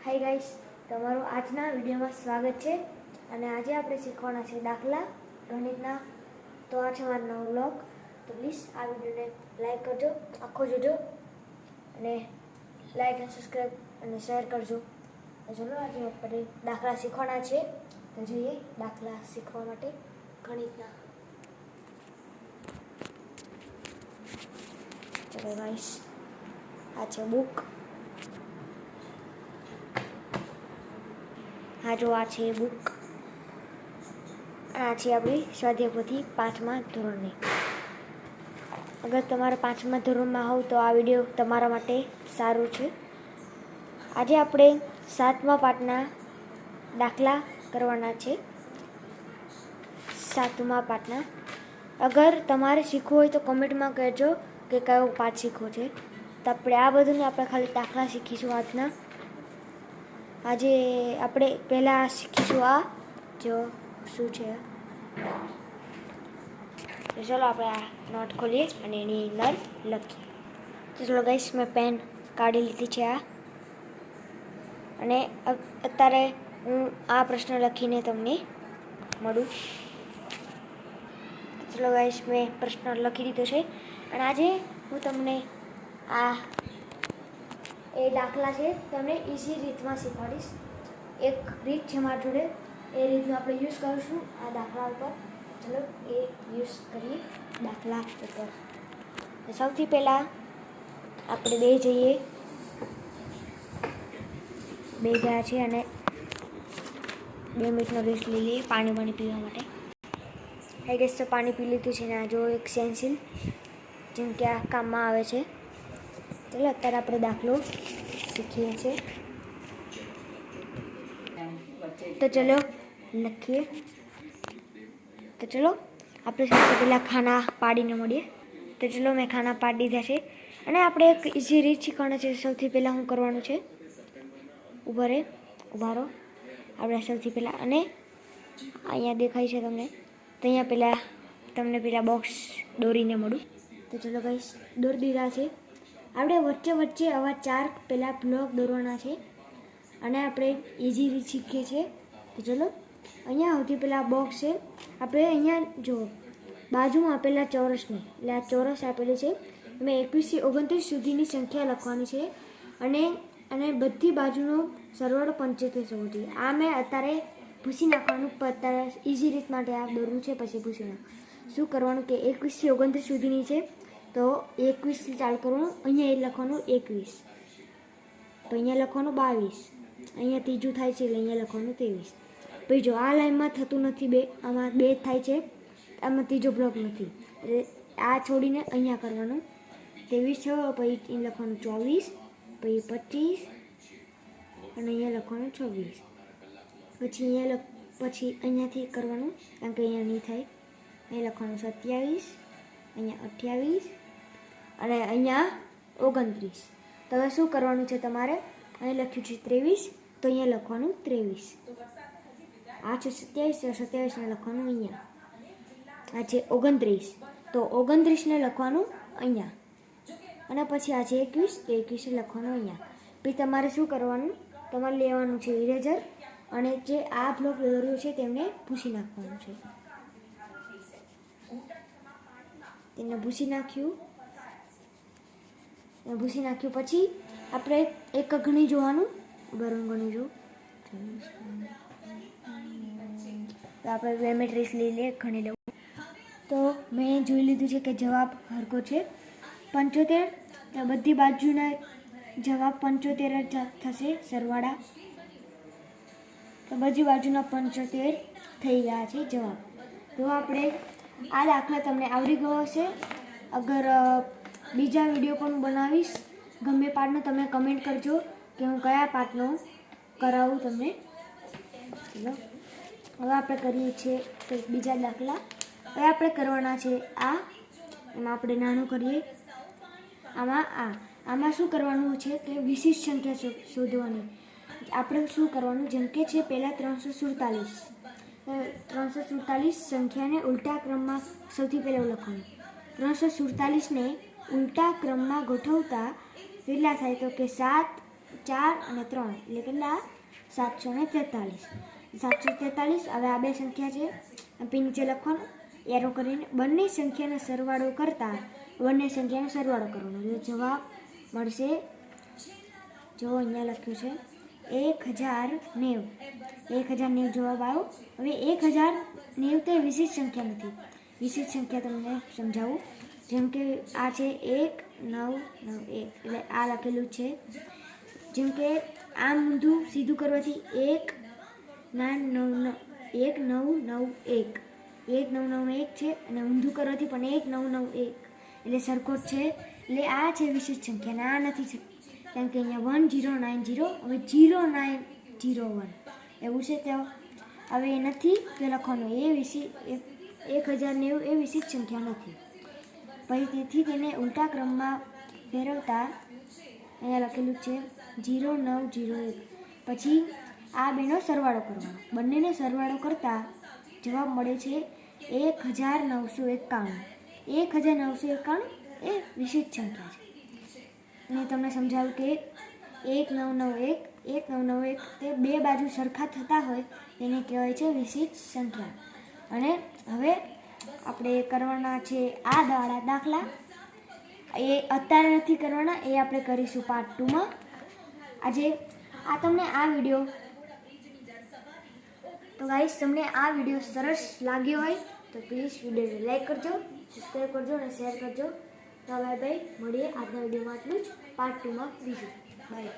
Hi guys, તમારું આજના વિડીયોમાં સ્વાગત છે. અને આજે આપણે શીખવાના છે દાખલા ગણિતના. તો આ છે મારો નવો વ્લોગ. તો પ્લીઝ આ વિડીયોને લાઈક કરજો, આખો જોજો અને લાઈક અને સબસ્ક્રાઈબ અને શેર કરજો. તો ચલો આજે આપણે દાખલા શીખવાના છે. તો જઈએ દાખલા શીખવા માટે ગણિતના. ચલો ગાઈસ, આ છે બુક. હા જો આ છે બુક. આ છે આપણી સ્વાધ્યાય પોથી 5મા ધોરણની. અગર તમારે 5મા ધોરણમાં હોવ તો આ વિડીયો તમારા માટે સારું છે. આજે આપણે 7મા પાઠના દાખલા કરવાના છે. 7મા પાઠના. અગર તમારે શીખવું હોય તો કમેન્ટમાં કહેજો કે કયો પાઠ શીખવો છે. તો આપણે આ બધું આપણે ખાલી દાખલા શીખીશું આજના. આજે આપણે પહેલાં શીખીશું આ જો શું છે. તો ચલો આપણે આ નોટ ખોલીએ અને એની અંદર લખીએ. તો ચલો ગાઈસ, મેં પેન કાઢી લીધી છે આ. અને અત્યારે હું આ પ્રશ્ન લખીને તમને મળું. ચલો ગાઈસ, મેં પ્રશ્ન લખી દીધો છે. અને આજે હું તમને આ એ દાખલા છે તમને ઇઝી રીતમાં શીખવાડીશ. એક રીત છે મારી જોડે, એ રીતનું આપણે યુઝ કરીશું આ દાખલા ઉપર. ચલો એ યુઝ કરીએ દાખલા ઉપર. તો સૌથી પહેલાં આપણે બે ગયા છે અને 2 મિનિટનો રેસ્ટ લઈ લઈએ પાણી પીવા માટે. થઈ ગઈ તો પાણી પી લીધું છે ને આ જો એક પેન્સિલ જેમ કે આ કામમાં આવે છે. ચલો અત્યારે આપણે દાખલો શીખીએ છીએ. તો ચલો લખીએ. તો ચલો આપણે સૌથી પહેલાં ખાના પાડીને મળીએ. તો ચલો મેં ખાના પાડી દીધા છે. અને આપણે એક ઇઝી રીત શીખવાના છે. સૌથી પહેલાં શું કરવાનું છે, ઊભા રહો. આપણે સૌથી પહેલાં અને અહીંયા દેખાય છે તમને, તો અહીંયા તમને પહેલાં બોક્સ દોરીને મળું. તો ચલો ગાઈસ, દોરી દીધા છે. આપણે વચ્ચે આવા 4 પહેલાં બ્લોક દોરવાના છે અને આપણે ઇઝી રીત શીખીએ છીએ. તો ચલો અહીંયા સૌથી પહેલાં બોક્સ છે. આપણે અહીંયા જો બાજુમાં આપેલા ચોરસને, એટલે આ ચોરસ આપેલી છે. મેં 21 થી 29 સુધીની સંખ્યા લખવાની છે અને બધી બાજુનો સરવાળો 75 થવો જોઈએ. આ મેં અત્યારે ભૂસી નાખવાનું, અત્યારે ઇઝી રીત માટે આ દોરવું છે. પછી ભૂસી નાખ શું કરવાનું કે 21 થી 29 સુધીની છે તો 21થી ચાલુ કરવાનું. અહીંયા એ લખવાનું 21, તો અહીંયા લખવાનું 22, અહીંયા ત્રીજું થાય છે એટલે અહીંયા લખવાનું 23. પછી જો આ લાઈનમાં થતું નથી, આમાં 2 થાય છે, આમાં ત્રીજો બ્લોક નથી એટલે આ છોડીને અહીંયા કરવાનું 23 છે. પછી લખવાનું 24, પછી 25 અને અહીંયા લખવાનું 26. પછી અહીંયાથી કરવાનું કારણ કે અહીંયા નહીં થાય. અહીંયા લખવાનું 27, અહીંયા 28 અને અહીંયા 29. તો હવે શું કરવાનું છે તમારે, અહીં લખ્યું છે 23 તો અહીંયા લખવાનું 23. આ છે 27 તો 27ને લખવાનું અહીંયા. આ છે 29 તો 29ને લખવાનું અહીંયા. અને પછી આ છે 21 તો 21 લખવાનું અહીંયા. પછી તમારે શું કરવાનું, તમારે લેવાનું છે ઇરેઝર અને જે આ બ્લોક દોર્યો છે તેમને ભૂસી નાખવાનું છે. તેને ભૂસી નાખ્યું પછી આપણે એક ગણી જોવાનું. બરાબર ગણી જો. તો આપણે 2 મિનિટ રેસ્ટ લઈ લઈએ, ગણી લેવું. તો મેં જોઈ લીધું છે કે જવાબ હરખો છે 75. બધી બાજુના જવાબ 75 જ થશે સરવાળા. તો બધી બાજુના 75 થઈ ગયા છે જવાબ. તો આપણે આ દાખલા તમને આવડી ગયો હશે. અગર બીજા વિડીયો પણ બનાવીશ ગમે પાઠનો, તમે કમેન્ટ કરજો કે હું કયા પાઠનો કરાવું તમને. ચલો હવે આપણે કરીએ છીએ બીજા દાખલા. હવે આપણે કરવાના છે આ, એમાં આપણે નાનું કરીએ. આમાં શું કરવાનું છે કે વિશિષ્ટ સંખ્યા શોધવાની. આપણે શું કરવાનું, જેમ કે છે પહેલાં 347 સંખ્યાને ઉલટા ક્રમમાં સૌથી પહેલાં લખવાનું. 347ને ઉલટા ક્રમમાં ગોઠવતા કેટલા થાય તો કે 7, 4 અને 3 એટલે કેટલા 743. 743. હવે આ બે સંખ્યા છે, પી નીચે લખવાનું એરો કરીને બંને સંખ્યાનો સરવાળો કરતા બંને સંખ્યાનો સરવાળો કરવાનો એટલે જવાબ મળશે. જો અહીંયા લખ્યું છે 1090. 1090 જવાબ આવ્યો. હવે 1090 તે વિશેષ સંખ્યા નથી. વિશેષ સંખ્યા તમને સમજાવું. જેમ કે આ છે 1991 એટલે આ લખેલું છે. જેમ કે આમ ઊંધું સીધું કરવાથી 1991 છે અને ઊંધું કરવાથી પણ 1991 એટલે સરખો જ છે. એટલે આ છે વિશેષ સંખ્યા અને આ નથી. કેમ કે અહીંયા 1090 હવે 0901 એવું છે. તો હવે એ નથી તે લખવાનું. 1090 એ વિશેષ સંખ્યા નથી. પછી તેથી તેને ઉલટા ક્રમમાં ફેરવતા અહીંયા લખેલું છે 0901. પછી આ બેનો સરવાળો કરવાનો. બંનેનો સરવાળો કરતાં જવાબ મળે છે 1991. 1991 એ વિશેષ સંખ્યા છે. અને તમને સમજાવું કે 1991 તે બે બાજુ સરખા થતા હોય તેને કહેવાય છે વિશેષ સંખ્યા. અને હવે આપણે કરવાના છે આ દાખલા. એ અત્યારે નથી કરવાના, એ આપણે કરીશું પાર્ટ 2માં. આજે તમને આ વિડીયો તો ગાઈસ તમને આ વિડીયો સરસ લાગ્યો હોય તો પ્લીઝ વિડીયોને લાઈક કરજો, સબસ્ક્રાઈબ કરજો અને શેર કરજો. તો બાય બાય, મળીએ આજના વિડીયોમાં આટલું જ. પાર્ટ 2માં બીજું. બાય.